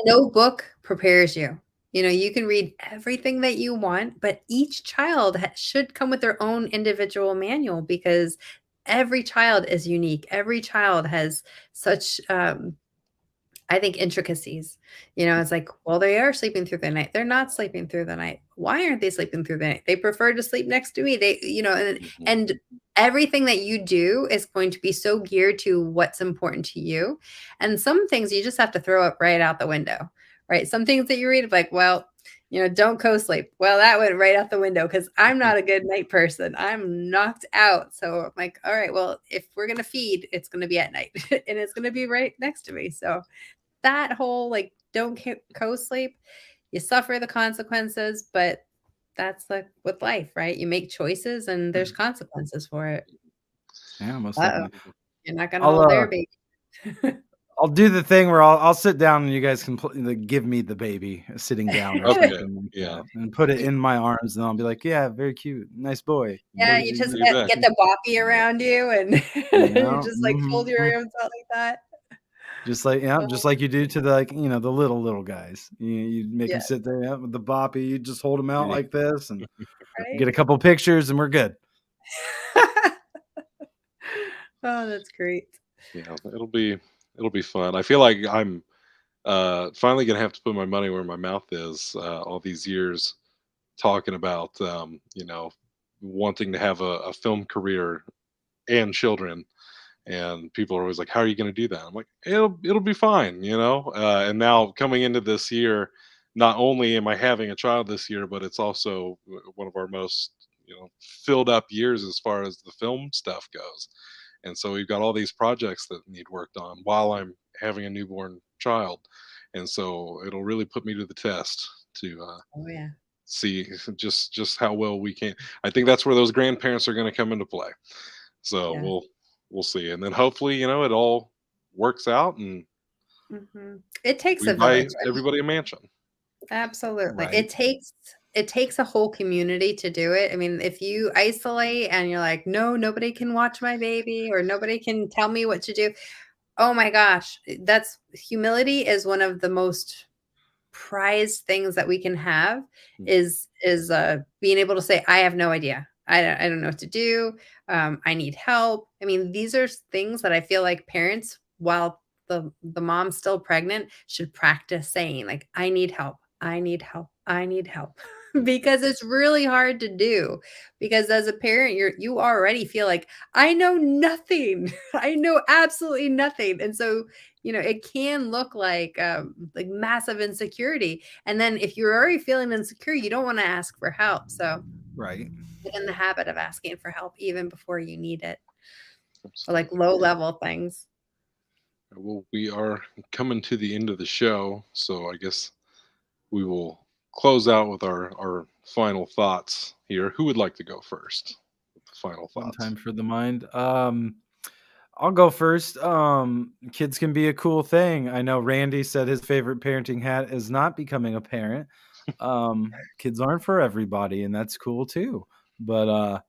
no book prepares you. You can read everything that you want, but each child should come with their own individual manual, because every child is unique. Every child has such I think intricacies. It's like, well, they are sleeping through the night. They're not sleeping through the night. Why aren't they sleeping through the night? They prefer to sleep next to me. And everything that you do is going to be so geared to what's important to you. And some things you just have to throw up right out the window, right? Some things that you read, like, well, don't co-sleep. Well, that went right out the window, because I'm not a good night person. I'm knocked out. So I'm like, all right, well, if we're going to feed, it's going to be at night and it's going to be right next to me. So that whole, like, don't co-sleep, you suffer the consequences, but that's like with life, right? You make choices and there's consequences for it. Yeah, most Uh-oh, definitely. you're not gonna hold their baby. I'll do the thing where I'll sit down and you guys can give me the baby sitting down or Okay. something like Yeah. that, and put it in my arms, and I'll be like, yeah, very cute, nice boy. Yeah, Put you it just in You bet. get the boppy around you, and you Yeah, just like fold your arms out like that. just like you do to the, like, the little guys. You make them Yeah, sit there, with the boppy. You just hold them out Yeah. like this, and right. get a couple pictures, and we're good. Oh, that's great. Yeah. It'll be fun. I feel like I'm finally gonna have to put my money where my mouth is. All these years talking about wanting to have a film career and children, and people are always like, how are you going to do that? I'm like, it'll be fine. And now coming into this year, not only am I having a child this year, but it's also one of our most filled up years as far as the film stuff goes. And so we've got all these projects that need worked on while I'm having a newborn child, and so it'll really put me to the test to Oh yeah. see just how well we can. I think that's where those grandparents are going to come into play. So Yeah. we'll see, and then hopefully it all works out, and It takes we a buy village. everybody a mansion. Absolutely. Right. It takes a whole community to do it. I mean, if you isolate and you're like, "No, nobody can watch my baby or nobody can tell me what to do." Oh my gosh, that's humility is one of the most prized things that we can have, Mm. is being able to say, "I have no idea. I don't know what to do. I need help." I mean, these are things that I feel like parents, while the mom's still pregnant, should practice saying, like, "I need help. I need help. I need help." Because it's really hard to do. Because as a parent, you already feel like, "I know nothing. I know absolutely nothing." And so, it can look like massive insecurity. And then if you're already feeling insecure, you don't want to ask for help. So Right. get in the habit of asking for help even before you need it, or like Absolutely. low level things. Well, we are coming to the end of the show, so I guess we will close out with our final thoughts here. Who would like to go first with the final One thoughts? time for the mind. I'll go first. Kids can be a cool thing. I know Randy said his favorite parenting hat is not becoming a parent. Kids aren't for everybody, and that's cool too. But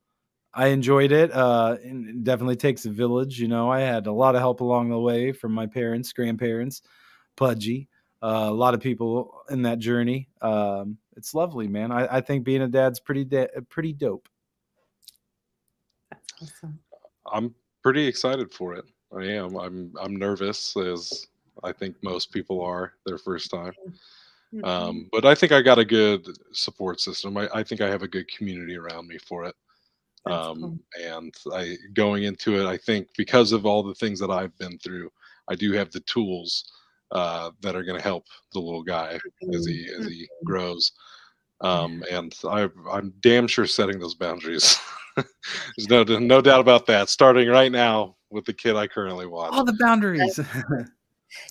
I enjoyed it. And it definitely takes a village. I had a lot of help along the way from my parents, grandparents, Pudgy, a lot of people in that journey. It's lovely, man. I think being a dad's pretty dope. That's awesome. I'm pretty excited for it. I am. I'm nervous, as I think most people are their first time. Mhm. But I think I got a good support system. I think I have a good community around me for it. That's cool. And I going into it, I think because of all the things that I've been through, I do have the tools that are going to help the little guy as Mhm. he grows. And I'm damn sure setting those boundaries. There's no doubt about that. Starting right now with the kid I currently watch. All the boundaries.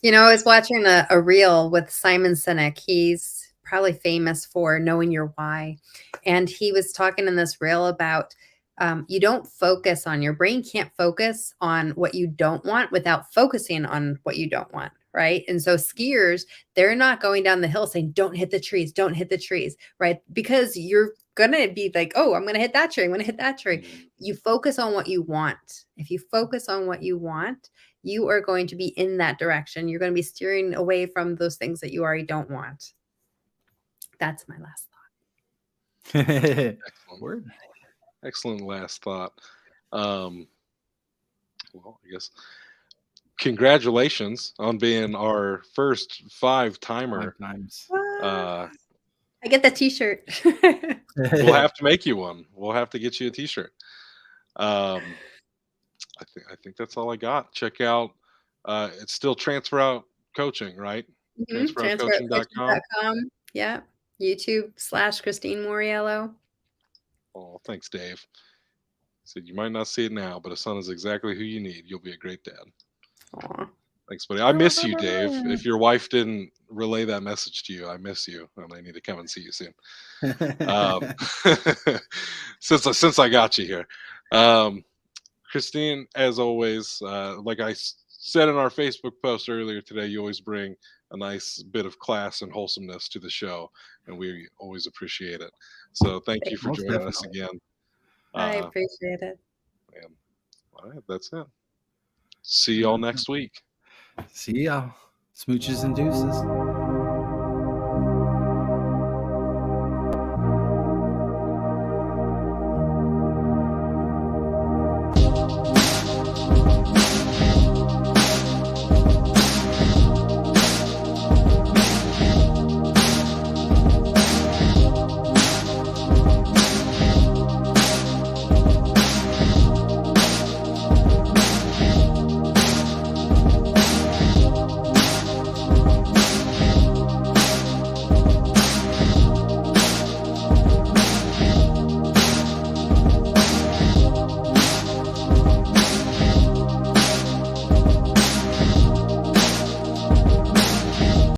You know, I was watching a reel with Simon Sinek. He's probably famous for knowing your why. And he was talking in this reel about you don't focus on, your brain can't focus on what you don't want without focusing on what you don't want. Right. And so skiers, they're not going down the hill saying, don't hit the trees, don't hit the trees. Right. Because you're going to be like, oh, I'm going to hit that tree. I'm going to hit that tree. You focus on what you want. If you focus on what you want, you are going to be in that direction. You're going to be steering away from those things that you already don't want. That's my last thought. Excellent. Word. Excellent last thought. Well, I guess congratulations on being our first 5-timer. 5 times. Uh, I get the t-shirt. we'll have to make you one. We'll have to get you a t-shirt. I think that's all I got. Check out it's still Transfer Out Coaching, right? TransferOutCoaching.com. Transferoutcoaching.com. Yeah. YouTube/Christine Mauriello. Oh, thanks, Dave. Said you might not see it now, but a son is exactly who you need. You'll be a great dad. Aw. Thanks, buddy. I miss you, Dave. If your wife didn't relay that message to you, I miss you, and I need to come and see you soon. Since I got you here, Christine, as always, like I said in our Facebook post earlier today, you always bring a nice bit of class and wholesomeness to the show, and we always appreciate it. So thank you for Most joining us definitely. again. I appreciate it. And, all right, that's it. See y'all next week. See y'all. Smooches and deuces.